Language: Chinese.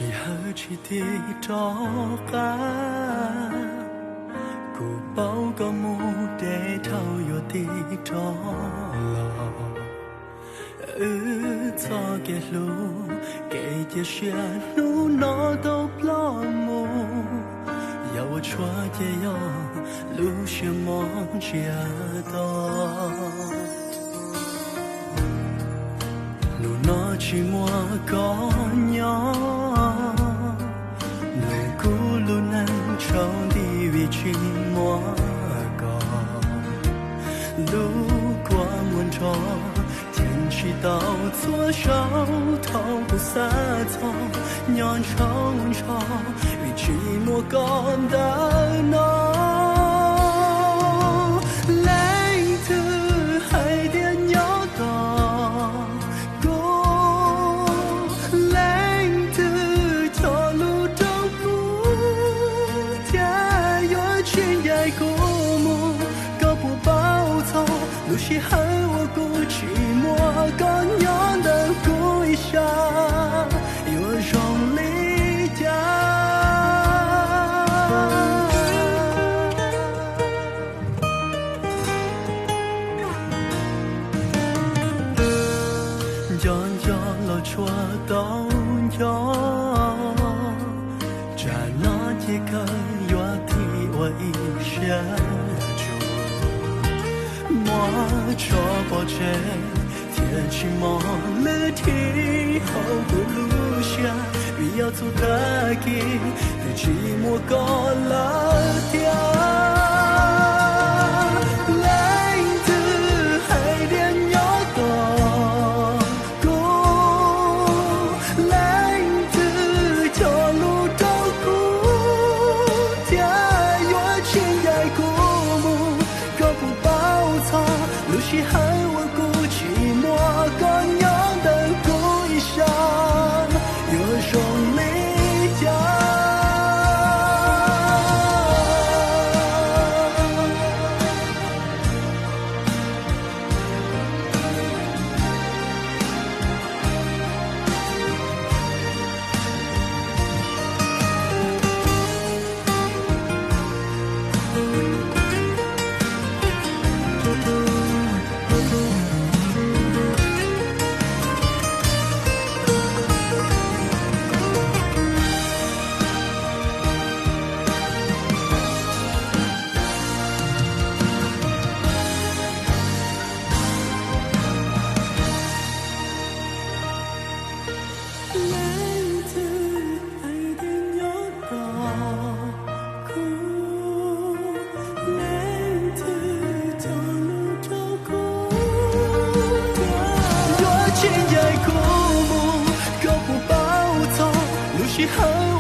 何起的找个古堡个木的头有的找了早给路给的些路那都不木要我穿也要路些梦接到路那寂寞高鸟路古路难抽的为寂寞高路过门窗天气到左手头不撒草鸟巢为寂寞高的那有些恨我孤寂寞高娘的故乡有种离家叫叫了戳到有在那几个月替我一些我说抱歉天气忙了天后不路下必要走得紧对寂寞高了掉后